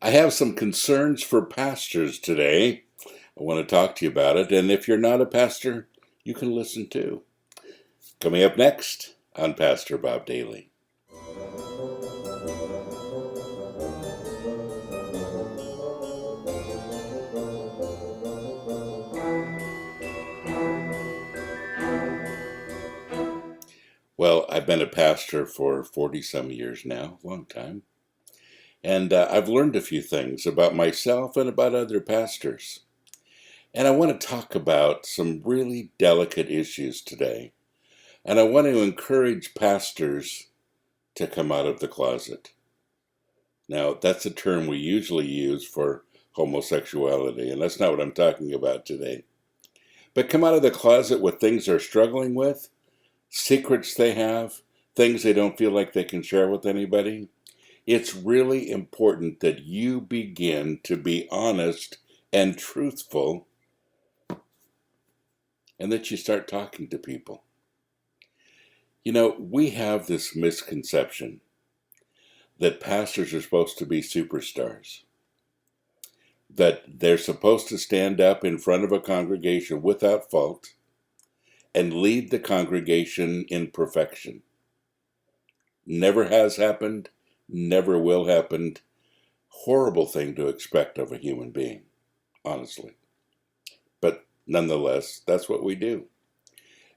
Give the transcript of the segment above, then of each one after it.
I have some concerns for pastors today. I want to talk to you about it. And if you're not a pastor, you can listen too. Coming up next on Pastor Bob Daily. Well, I've been a pastor for 40 some years now, a long time. And I've learned a few things about myself and about other pastors. And I want to talk about some really delicate issues today. And I want to encourage pastors to come out of the closet. Now, that's a term we usually use for homosexuality, and that's not what I'm talking about today. But come out of the closet with things they're struggling with, secrets they have, things they don't feel like they can share with anybody. It's really important that you begin to be honest and truthful, and that you start talking to people. You know, we have this misconception that pastors are supposed to be superstars, that they're supposed to stand up in front of a congregation without fault and lead the congregation in perfection. Never has happened, never will happen. Horrible thing to expect of a human being, honestly. But nonetheless, that's what we do.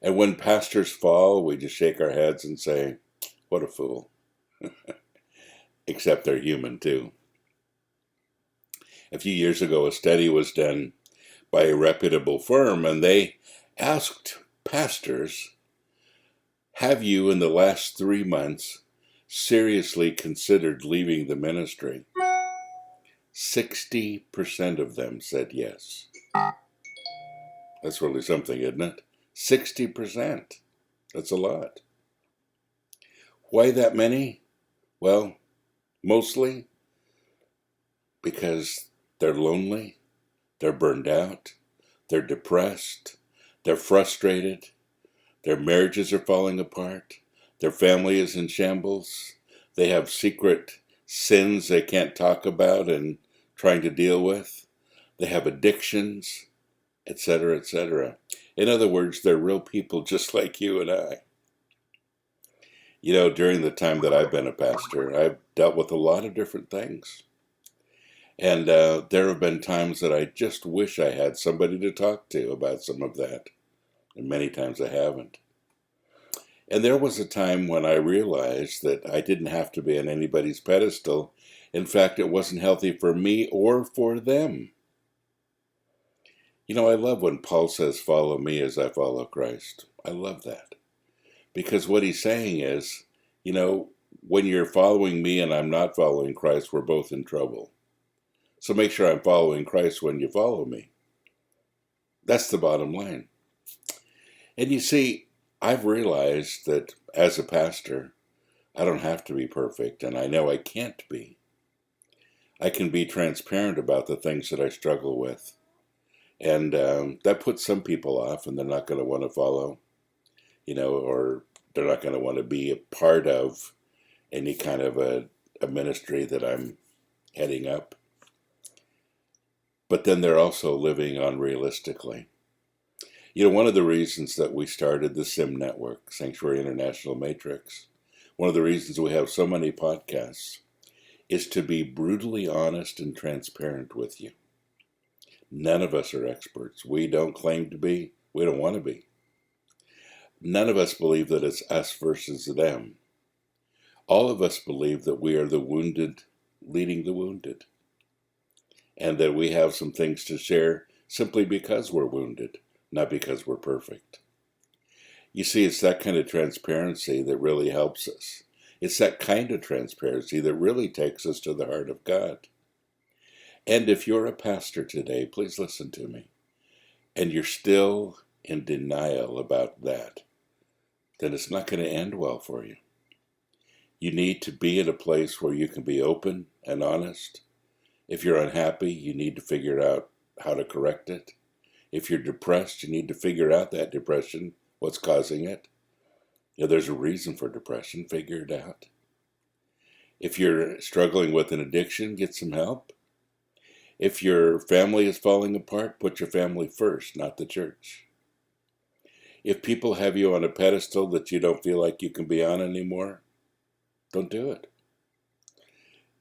And when pastors fall, we just shake our heads and say, what a fool. Except they're human too. A few years ago, a study was done by a reputable firm, and they asked pastors, have you in the last 3 months seriously considered leaving the ministry? 60% of them said yes. That's really something, isn't it? 60%. That's a lot. Why that many? Well, mostly because they're lonely, they're burned out, they're depressed, they're frustrated, their marriages are falling apart, their family is in shambles, they have secret sins they can't talk about and trying to deal with, they have addictions, etc., etc. In other words, they're real people just like you and I. You know, during the time that I've been a pastor, I've dealt with a lot of different things. And there have been times that I just wish I had somebody to talk to about some of that. And many times I haven't. And there was a time when I realized that I didn't have to be on anybody's pedestal. In fact, it wasn't healthy for me or for them. You know, I love when Paul says, follow me as I follow Christ. I love that. Because what he's saying is, you know, when you're following me and I'm not following Christ, we're both in trouble. So make sure I'm following Christ when you follow me. That's the bottom line. And you see, I've realized that as a pastor, I don't have to be perfect, and I know I can't be. I can be transparent about the things that I struggle with. And that puts some people off, and they're not going to want to follow, you know, or they're not going to want to be a part of any kind of a ministry that I'm heading up. But then they're also living unrealistically. You know, one of the reasons that we started the SIM network, Sanctuary International Matrix, one of the reasons we have so many podcasts is to be brutally honest and transparent with you. None of us are experts. We don't claim to be. We don't want to be. None of us believe that it's us versus them. All of us believe that we are the wounded leading the wounded, and that we have some things to share simply because we're wounded, not because we're perfect. You see, it's that kind of transparency that really helps us. It's that kind of transparency that really takes us to the heart of God. And if you're a pastor today, please listen to me, and you're still in denial about that, then it's not going to end well for you. You need to be in a place where you can be open and honest. If you're unhappy, you need to figure out how to correct it. If you're depressed, you need to figure out that depression, what's causing it. You know, there's a reason for depression, figure it out. If you're struggling with an addiction, get some help. If your family is falling apart, put your family first, not the church. If people have you on a pedestal that you don't feel like you can be on anymore, don't do it.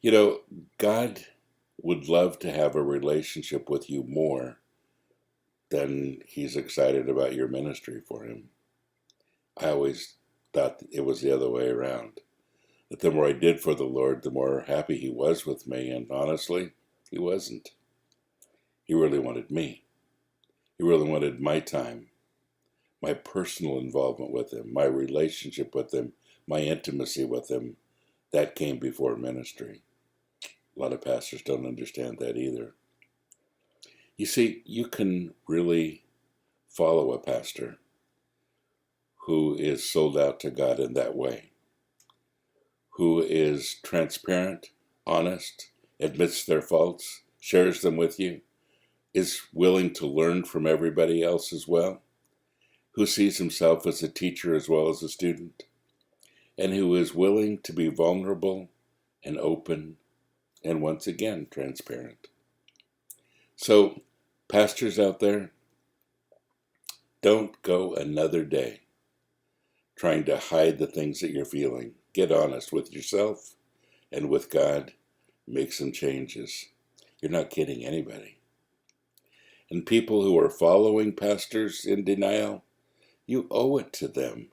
You know, God would love to have a relationship with you more than he's excited about your ministry for him. I always thought it was the other way around. That the more I did for the Lord, the more happy he was with me. And honestly, he wasn't. He really wanted me. He really wanted my time, my personal involvement with him, my relationship with him, my intimacy with him. That came before ministry. A lot of pastors don't understand that either. You see, you can really follow a pastor who is sold out to God in that way, who is transparent, honest, admits their faults, shares them with you, is willing to learn from everybody else as well, who sees himself as a teacher as well as a student, and who is willing to be vulnerable and open and once again transparent. So, pastors out there, don't go another day trying to hide the things that you're feeling. Get honest with yourself and with God. Make some changes. You're not kidding anybody. And people who are following pastors in denial, you owe it to them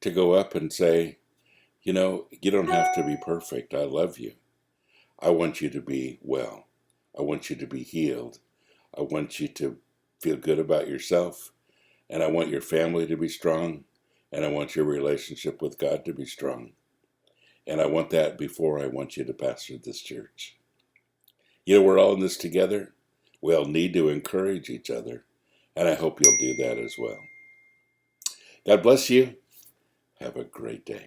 to go up and say, you know, you don't have to be perfect. I love you. I want you to be well. I want you to be healed. I want you to feel good about yourself. And I want your family to be strong. And I want your relationship with God to be strong. And I want that before I want you to pastor this church. You know, we're all in this together. We all need to encourage each other. And I hope you'll do that as well. God bless you. Have a great day.